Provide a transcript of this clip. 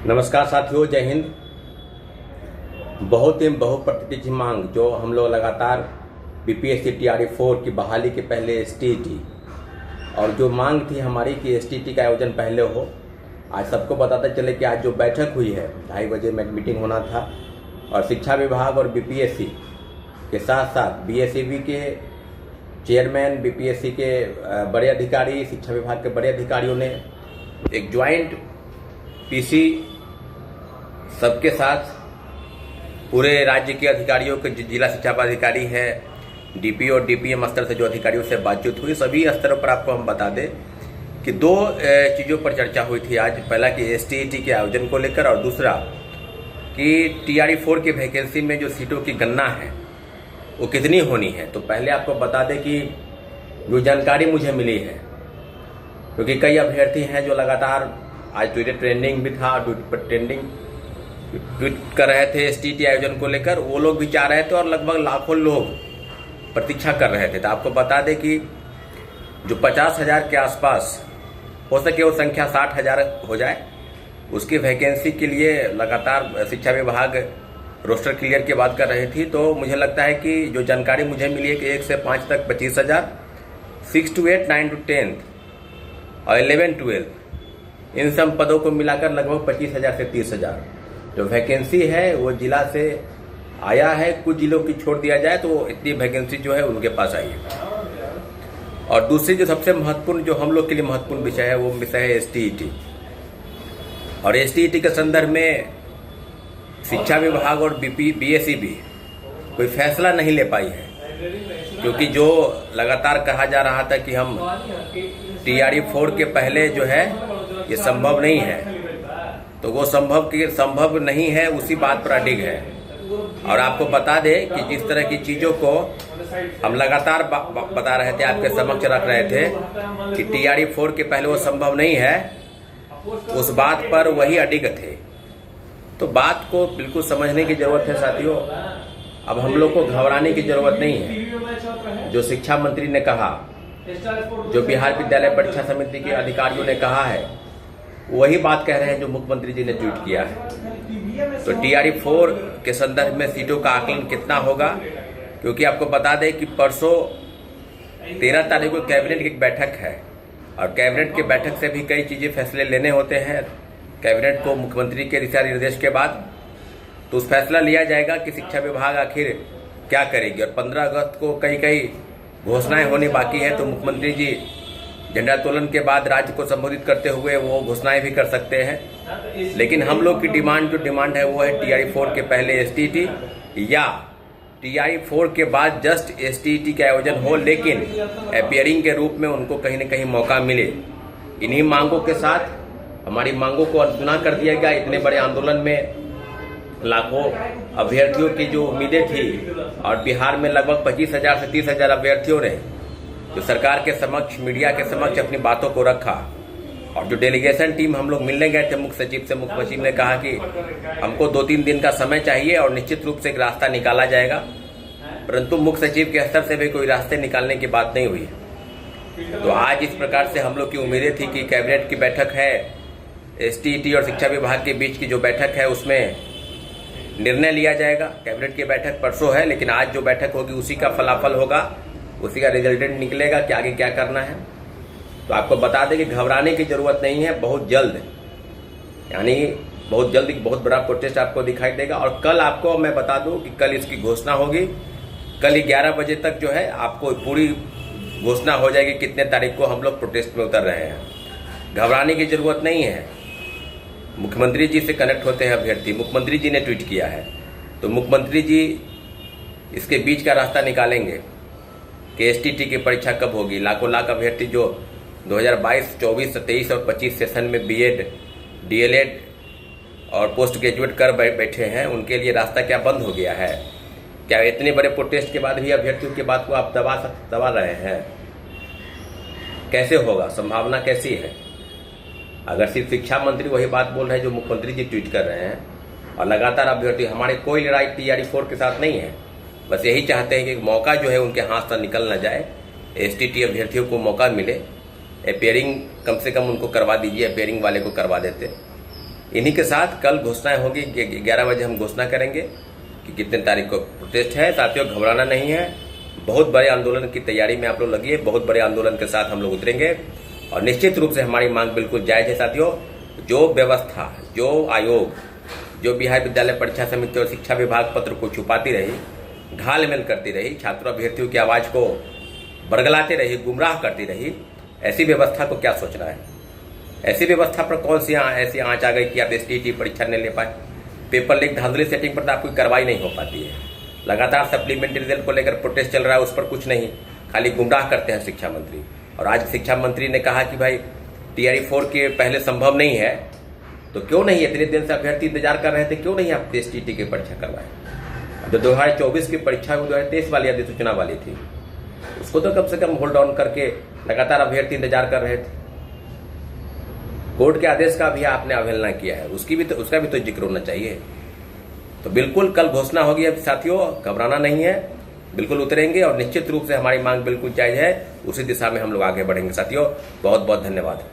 नमस्कार साथियों, जय हिंद। बहुत ही बहुप्रतीक्षित मांग जो हम लोग लगातार बीपीएससी टीआरई 4 की बहाली के पहले एसटीईटी और जो मांग थी हमारी कि एसटीईटी का आयोजन पहले हो, आज सबको बताते चले कि आज जो बैठक हुई है 2:30 बजे में मीटिंग होना था और शिक्षा विभाग और बीपीएससी के साथ साथ बीएसईबी के चेयरमैन, बीपीएससी के बड़े अधिकारी, शिक्षा विभाग के बड़े अधिकारियों ने एक ज्वाइंट पीसी सबके साथ पूरे राज्य के अधिकारियों के जिला शिक्षा पदाधिकारी है, डीपी और डीपीएम स्तर से जो अधिकारियों से बातचीत हुई, सभी स्तरों पर आपको हम बता दें कि दो चीज़ों पर चर्चा हुई थी आज। पहला कि एसटीईटी के आयोजन को लेकर और दूसरा कि टीआरई 4 की वैकेंसी में जो सीटों की गणना है वो कितनी होनी है। तो पहले आपको बता दें कि जो जानकारी मुझे मिली है, क्योंकि कई अभ्यर्थी हैं जो लगातार आज ट्विटर ट्रेंडिंग भी था, ट्वीट कर रहे थे एसटीईटी आयोजन को लेकर, वो लोग भी चाह रहे थे और लगभग लाखों लोग प्रतीक्षा कर रहे थे। तो आपको बता दें कि जो 50,000 के आसपास हो सके वो संख्या 60,000 हो जाए, उसकी वैकेंसी के लिए लगातार शिक्षा विभाग रोस्टर क्लियर की बात कर रही थी। तो मुझे लगता है कि जो जानकारी मुझे मिली है कि 1 से 5 तक 25,000, 6 to 8, 9 to 10 और 11, 12 इन सब पदों को मिलाकर लगभग 25,000 से 30,000 जो वैकेंसी है वो जिला से आया है। कुछ जिलों की छोड़ दिया जाए तो इतनी वैकेंसी जो है उनके पास आई है। और दूसरी जो सबसे महत्वपूर्ण, जो हम लोग के लिए महत्वपूर्ण विषय है, वो विषय है एसटीईटी। और एसटीईटी के संदर्भ में शिक्षा विभाग और बीएसईबी कोई फैसला नहीं ले पाई है, क्योंकि जो लगातार कहा जा रहा था कि हम टीआरई 4 के पहले जो है ये संभव नहीं है, तो वो संभव नहीं है, उसी बात पर अडिग है। और आपको बता दें कि जिस तरह की चीज़ों को हम लगातार बता रहे थे, आपके समक्ष रख रहे थे कि टीआरई 4 के पहले वो संभव नहीं है, उस बात पर वही अडिग थे। तो बात को बिल्कुल समझने की जरूरत है साथियों। अब हम लोग को घबराने की जरूरत नहीं है। जो शिक्षा मंत्री ने कहा, जो बिहार विद्यालय परीक्षा समिति के अधिकारियों ने कहा है, वही बात कह रहे हैं जो मुख्यमंत्री जी ने ट्वीट किया है। तो टीआरई 4 के संदर्भ में सीटों का आकलन कितना होगा, क्योंकि आपको बता दें कि परसों 13 तारीख को कैबिनेट की एक बैठक है और कैबिनेट की बैठक से भी कई चीज़ें फैसले लेने होते हैं कैबिनेट को मुख्यमंत्री के दिशा निर्देश के बाद। तो उस फैसला लिया जाएगा कि शिक्षा विभाग आखिर क्या करेगी। और 15 अगस्त को कई घोषणाएं होनी बाकी है, तो मुख्यमंत्री जी झंडोत्तोलन के बाद राज्य को संबोधित करते हुए वो घोषणाएं भी कर सकते हैं। लेकिन हम लोग की डिमांड है वो है टीआरई 4 के पहले एसटीईटी या टीआरई 4 के बाद जस्ट एसटीईटी का आयोजन हो, लेकिन अपीयरिंग के रूप में उनको कहीं न कहीं मौका मिले। इन्हीं मांगों के साथ हमारी मांगों को अनसुना कर दिया गया। इतने बड़े आंदोलन में लाखों अभ्यर्थियों की जो उम्मीदें थी और बिहार में लगभग 25,000 से 30,000 अभ्यर्थियों ने जो सरकार के समक्ष, मीडिया के समक्ष अपनी बातों को रखा। और जो डेलीगेशन टीम हम लोग मिलने गए थे मुख्य सचिव से, मुख्य सचिव ने कहा कि हमको 2-3 दिन का समय चाहिए और निश्चित रूप से एक रास्ता निकाला जाएगा, परंतु मुख्य सचिव के स्तर से भी कोई रास्ते निकालने की बात नहीं हुई। तो आज इस प्रकार से हम लोग की उम्मीदें थी कि कैबिनेट की बैठक है, एसटीईटी और शिक्षा विभाग के बीच की जो बैठक है उसमें निर्णय लिया जाएगा। कैबिनेट की बैठक परसों है, लेकिन आज जो बैठक होगी उसी का फलाफल होगा, उसी का रिजल्टेंट निकलेगा कि आगे क्या करना है। तो आपको बता दें कि घबराने की जरूरत नहीं है। बहुत जल्द, यानी बहुत जल्द एक बहुत बड़ा प्रोटेस्ट आपको दिखाई देगा। और कल आपको मैं बता दूं कि कल इसकी घोषणा होगी। कल 11 बजे तक जो है आपको पूरी घोषणा हो जाएगी कितने तारीख को हम लोग प्रोटेस्ट में उतर रहे हैं। घबराने की जरूरत नहीं है। मुख्यमंत्री जी से कनेक्ट होते हैं अभ्यर्थी, मुख्यमंत्री जी ने ट्वीट किया है, तो मुख्यमंत्री जी इसके बीच का रास्ता निकालेंगे कि एसटीईटी की परीक्षा कब होगी। लाखों लाख अभ्यर्थी जो 2022, 24, 23 और 25 सेशन में बीएड, डीएलएड और पोस्ट ग्रेजुएट कर बैठे हैं, उनके लिए रास्ता क्या बंद हो गया है? क्या इतने बड़े प्रोटेस्ट के बाद भी अभ्यर्थियों की बात को आप दबा रहे हैं? कैसे होगा? संभावना कैसी है? अगर सिर्फ शिक्षा मंत्री वही बात बोल रहे हैं जो मुख्यमंत्री जी ट्वीट कर रहे हैं और लगातार अभ्यर्थी, हमारे कोई लड़ाई टीआरई 4 के साथ नहीं है, बस यही चाहते हैं कि मौका जो है उनके हाथ से निकल ना जाए, एसटीईटी अभ्यर्थियों को मौका मिले। अपीयरिंग कम से कम उनको करवा दीजिए, अपीयरिंग वाले को करवा देते। इन्हीं के साथ कल घोषणाएं होगी, 11 बजे हम घोषणा करेंगे कि कितने तारीख को प्रोटेस्ट है। साथियों, घबराना नहीं है, बहुत बड़े आंदोलन की तैयारी में आप लोग लगिए, बहुत बड़े आंदोलन के साथ हम लोग उतरेंगे और निश्चित रूप से हमारी मांग बिल्कुल जायज है। साथियों, जो व्यवस्था, जो आयोग, जो बिहार विद्यालय परीक्षा समिति और शिक्षा विभाग पत्र को छुपाती रही, घालमेल करती रही, छात्रों अभ्यर्थियों की आवाज को बरगलाते रही, गुमराह करती रही, ऐसी व्यवस्था को क्या सोचना है? ऐसी व्यवस्था पर कौन सी ऐसी आंच आ गई कि आप एसटीईटी परीक्षा नहीं ले पाए? पेपर लीक, धांधली सेटिंग पर तो आपकी कार्रवाई नहीं हो पाती है। लगातार सप्लीमेंट्री रिजल्ट को लेकर प्रोटेस्ट चल रहा है, उस पर कुछ नहीं, खाली गुमराह करते हैं शिक्षा मंत्री। और आज शिक्षा मंत्री ने कहा कि भाई TRE-4 के पहले संभव नहीं है, तो क्यों नहीं? इतने दिन से अभ्यर्थी इंतजार कर रहे थे, क्यों नहीं आप एसटीईटी की परीक्षा करवाए? तो 2024 की परीक्षा 2023 वाली अधिसूचना वाली थी, उसको तो कम से कम होल्ड ऑन करके लगातार अभ्यर्थी इंतजार कर रहे थे। कोर्ट के आदेश का भी आपने अवहेलना किया है, उसका भी तो जिक्र होना चाहिए। तो बिल्कुल कल घोषणा होगी। अब साथियों, घबराना नहीं है, बिल्कुल उतरेंगे और निश्चित रूप से हमारी मांग बिल्कुल जायज है, उसी दिशा में हम लोग आगे बढ़ेंगे। साथियों, बहुत बहुत धन्यवाद।